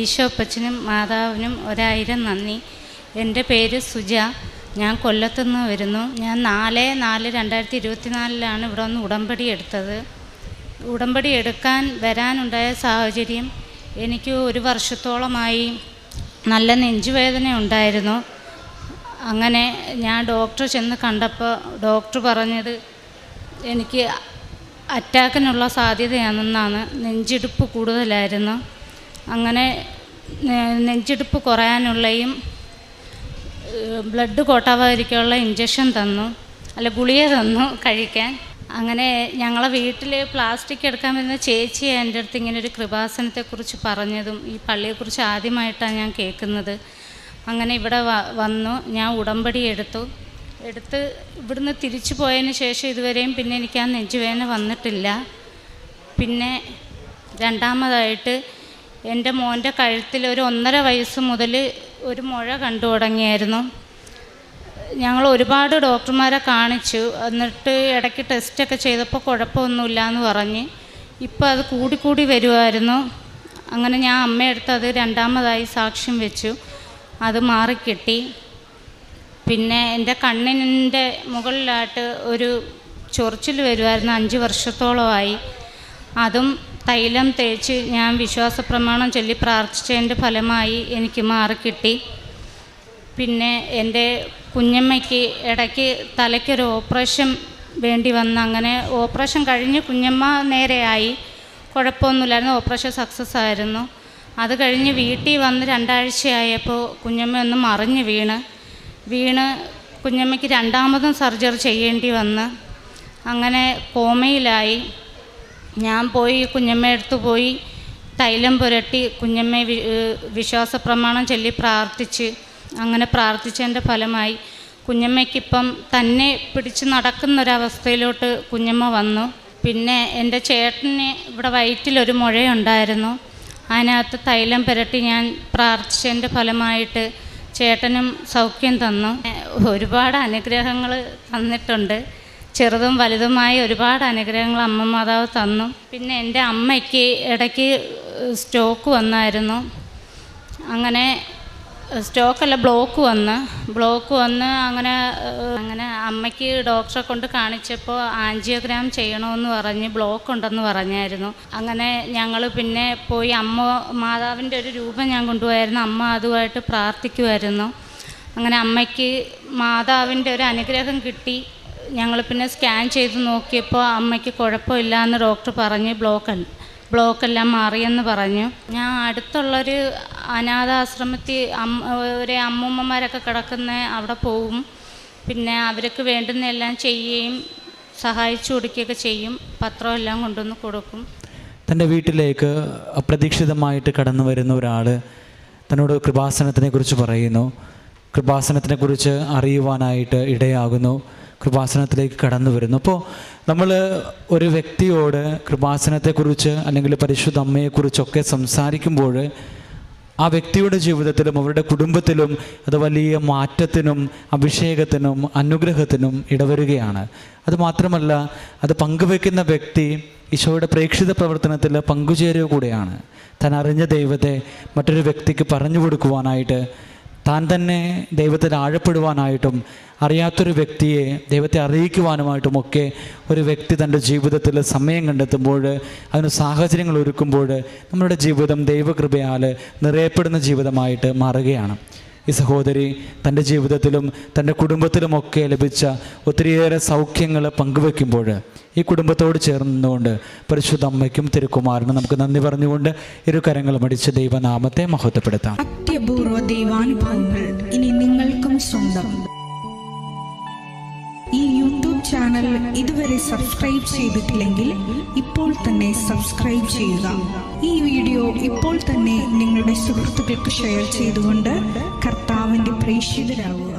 ഈശോപ്പച്ചനും മാതാവിനും 1000 നന്ദി. എൻ്റെ പേര് സുജ. ഞാൻ കൊല്ലത്തുനിന്ന് വരുന്നു. ഞാൻ 4/4/2024 ഇവിടെ വന്ന് ഉടമ്പടി എടുത്തത്. ഉടമ്പടി എടുക്കാൻ വരാനുണ്ടായ സാഹചര്യം, എനിക്ക് 1 വർഷത്തോളമായി നല്ല നെഞ്ചുവേദന ഉണ്ടായിരുന്നു. അങ്ങനെ ഞാൻ ഡോക്ടറെ ചെന്ന് കണ്ടപ്പോൾ ഡോക്ടർ പറഞ്ഞത് എനിക്ക് അറ്റാക്കിനുള്ള സാധ്യതയാണെന്നാണ്. നെഞ്ചിടിപ്പ് കൂടുതലായിരുന്നു. അങ്ങനെ നെഞ്ചിടിപ്പ് കുറയാനുള്ളയും ബ്ലഡ് കോട്ടാവാതിരിക്കാനുള്ള ഇഞ്ചക്ഷൻ തന്നു, ഗുളിക തന്നു കഴിക്കാൻ. അങ്ങനെ ഞങ്ങളെ വീട്ടിൽ പ്ലാസ്റ്റിക് എടുക്കാൻ വരുന്ന ചേച്ചി എൻ്റെ അടുത്ത് ഇങ്ങനെ ഒരു കൃപാസനത്തെക്കുറിച്ച് പറഞ്ഞതും ഈ പള്ളിയെക്കുറിച്ച് ആദ്യമായിട്ടാണ് ഞാൻ കേൾക്കുന്നത്. അങ്ങനെ ഇവിടെ വന്നു. ഞാൻ ഉടമ്പടി എടുത്ത് ഇവിടുന്ന് തിരിച്ചു പോയതിന് ശേഷം ഇതുവരെയും പിന്നെ എനിക്ക് ആ നെഞ്ചുവേദന വന്നിട്ടില്ല. പിന്നെ രണ്ടാമതായിട്ട് എൻ്റെ മോൻ്റെ കഴുത്തിൽ ഒരു 1.5 വയസ്സ് മുതൽ ഒരു മുഴ കണ്ടു തുടങ്ങിയായിരുന്നു. ഞങ്ങൾ ഒരുപാട് ഡോക്ടർമാരെ കാണിച്ചു. എന്നിട്ട് ഇടയ്ക്ക് ടെസ്റ്റൊക്കെ ചെയ്തപ്പോൾ കുഴപ്പമൊന്നുമില്ല എന്ന് പറഞ്ഞ് ഇപ്പോൾ അത് കൂടിക്കൂടി വരുമായിരുന്നു. അങ്ങനെ ഞാൻ അമ്മയെടുത്ത് അത് രണ്ടാമതായി സാക്ഷ്യം വെച്ചു. അത് മാറിക്കിട്ടി. പിന്നെ എൻ്റെ കണ്ണിൻ്റെ മുകളിലായിട്ട് ഒരു ചൊറിച്ചിൽ വരുമായിരുന്നു 5 വർഷത്തോളമായി. അതും തൈലം തേച്ച് ഞാൻ വിശ്വാസപ്രമാണം ചൊല്ലി പ്രാർത്ഥിച്ചതിൻ്റെ ഫലമായി എനിക്ക് മാറിക്കിട്ടി. പിന്നെ എൻ്റെ കുഞ്ഞമ്മയ്ക്ക് ഇടയ്ക്ക് തലയ്ക്കൊരു ഓപ്പറേഷൻ വേണ്ടി വന്ന്, അങ്ങനെ ഓപ്പറേഷൻ കഴിഞ്ഞ് കുഞ്ഞമ്മ നേരെയായി, കുഴപ്പമൊന്നുമില്ലായിരുന്നു. ഓപ്പറേഷൻ സക്സസ് ആയിരുന്നു. അത് കഴിഞ്ഞ് വീട്ടിൽ വന്ന് 2 ആഴ്ചയായപ്പോൾ കുഞ്ഞമ്മ ഒന്ന് മറിഞ്ഞ് വീണ് കുഞ്ഞമ്മയ്ക്ക് രണ്ടാമതും സർജറി ചെയ്യേണ്ടി വന്ന് അങ്ങനെ കോമയിലായി. ഞാൻ പോയി കുഞ്ഞമ്മയടുത്ത് പോയി തൈലം പുരട്ടി കുഞ്ഞമ്മയെ വിശ്വാസപ്രമാണം ചൊല്ലി പ്രാർത്ഥിച്ച്, അങ്ങനെ പ്രാർത്ഥിച്ചതിൻ്റെ ഫലമായി കുഞ്ഞമ്മയ്ക്കിപ്പം തന്നെ പിടിച്ച് നടക്കുന്നൊരവസ്ഥയിലോട്ട് കുഞ്ഞമ്മ വന്നു. പിന്നെ എൻ്റെ ചേട്ടന് ഇവിടെ വയറ്റിലൊരു മുഴയുണ്ടായിരുന്നു. അതിനകത്ത് തൈലം പുരട്ടി ഞാൻ പ്രാർത്ഥിച്ചതിൻ്റെ ഫലമായിട്ട് ചേട്ടനും സൗഖ്യം തന്നു. ഒരുപാട് അനുഗ്രഹങ്ങൾ തന്നിട്ടുണ്ട്. ചെറുതും വലുതുമായ ഒരുപാട് അനുഗ്രഹങ്ങൾ അമ്മ മാതാവ് തന്നു. പിന്നെ എൻ്റെ അമ്മയ്ക്ക് ഇടയ്ക്ക് സ്റ്റോക്ക് വന്നായിരുന്നു. അങ്ങനെ ബ്ലോക്ക് വന്ന് അങ്ങനെ അമ്മയ്ക്ക് ഡോക്ടറെ കൊണ്ട് കാണിച്ചപ്പോൾ ആൻജിയോഗ്രാം ചെയ്യണമെന്ന് പറഞ്ഞ് ബ്ലോക്ക് ഉണ്ടെന്ന് പറഞ്ഞായിരുന്നു. അങ്ങനെ ഞങ്ങൾ പിന്നെ പോയി മാതാവിൻ്റെ ഒരു രൂപം ഞാൻ കൊണ്ടുപോയായിരുന്നു. അമ്മ അതുമായിട്ട് പ്രാർത്ഥിക്കുമായിരുന്നു. അങ്ങനെ അമ്മയ്ക്ക് മാതാവിൻ്റെ ഒരു അനുഗ്രഹം കിട്ടി. ഞങ്ങൾ പിന്നെ സ്കാൻ ചെയ്ത് നോക്കിയപ്പോൾ അമ്മയ്ക്ക് കുഴപ്പമില്ല എന്ന് ഡോക്ടർ പറഞ്ഞ് ബ്ലോക്കെല്ലാം മാറിയെന്ന് പറഞ്ഞു. ഞാൻ അടുത്തുള്ളൊരു അനാഥാശ്രമത്തിൽ ഒരു അമ്മൂമ്മമാരൊക്കെ കിടക്കുന്ന അവിടെ പോവും. പിന്നെ അവർക്ക് വേണ്ടുന്ന എല്ലാം ചെയ്യുകയും സഹായിച്ചു കൊടുക്കുകയൊക്കെ ചെയ്യും. പത്രം എല്ലാം കൊണ്ടുവന്ന് കൊടുക്കും. തൻ്റെ വീട്ടിലേക്ക് അപ്രതീക്ഷിതമായിട്ട് കടന്നു വരുന്ന ഒരാൾ തന്നോട് കൃപാസനത്തിനെക്കുറിച്ച് പറയുന്നു. കൃപാസനത്തിനെക്കുറിച്ച് അറിയുവാനായിട്ട് ഇടയാകുന്നു. കൃപാസനത്തിലേക്ക് കടന്നു വരുന്നു. അപ്പോൾ നമ്മൾ ഒരു വ്യക്തിയോട് കൃപാസനത്തെക്കുറിച്ച് അല്ലെങ്കിൽ പരിശുദ്ധ അമ്മയെക്കുറിച്ചൊക്കെ സംസാരിക്കുമ്പോൾ ആ വ്യക്തിയുടെ ജീവിതത്തിലും അവരുടെ കുടുംബത്തിലും അത് വലിയ മാറ്റത്തിനും അഭിഷേകത്തിനും അനുഗ്രഹത്തിനും ഇടവരുകയാണ്. അതുമാത്രമല്ല, അത് പങ്കുവെക്കുന്ന വ്യക്തി ഈശോയുടെ പ്രേക്ഷിത പ്രവർത്തനത്തിൽ പങ്കുചേരുക കൂടെയാണ്. താൻ അറിഞ്ഞ ദൈവത്തെ മറ്റൊരു വ്യക്തിക്ക് പറഞ്ഞു കൊടുക്കുവാനായിട്ട്, താൻ തന്നെ ദൈവത്തിൽ ആഴപ്പെടുവാനായിട്ടും അറിയാത്തൊരു വ്യക്തിയെ ദൈവത്തെ അറിയിക്കുവാനുമായിട്ടുമൊക്കെ ഒരു വ്യക്തി തൻ്റെ ജീവിതത്തിൽ സമയം കണ്ടെത്തുമ്പോൾ, അതിന് സാഹചര്യങ്ങൾ ഒരുക്കുമ്പോൾ നമ്മുടെ ജീവിതം ദൈവകൃപയാൽ നിറയപ്പെടുന്ന ജീവിതമായിട്ട് മാറുകയാണ്. ഈ സഹോദരി തൻ്റെ ജീവിതത്തിലും തൻ്റെ കുടുംബത്തിലുമൊക്കെ ലഭിച്ച ഒത്തിരിയേറെ സൗഖ്യങ്ങൾ പങ്കുവെക്കുമ്പോൾ ഈ കുടുംബത്തോട് ചേർന്നുകൊണ്ട് പരിശുദ്ധ അമ്മയ്ക്കും തിരുക്കുമാരനും നമുക്ക് നന്ദി പറഞ്ഞുകൊണ്ട് ഇരുകരങ്ങളും അടിച്ച് ദൈവനാമത്തെ മഹത്വപ്പെടുത്താം. അത്യപൂർവ ദൈവാനുഭവങ്ങൾ ഇനി നിങ്ങൾക്കും സ്വന്തം. ഈ യൂട്യൂബ് ചാനൽ ഇതുവരെ സബ്സ്ക്രൈബ് ചെയ്തിട്ടില്ലെങ്കിൽ ഇപ്പോൾ തന്നെ സബ്സ്ക്രൈബ് ചെയ്യുക. ഈ വീഡിയോ ഇപ്പോൾ തന്നെ നിങ്ങളുടെ സുഹൃത്തുക്കൾക്ക് ഷെയർ ചെയ്തുകൊണ്ട് കർത്താവിൻ്റെ പ്രേക്ഷിതരാകുക.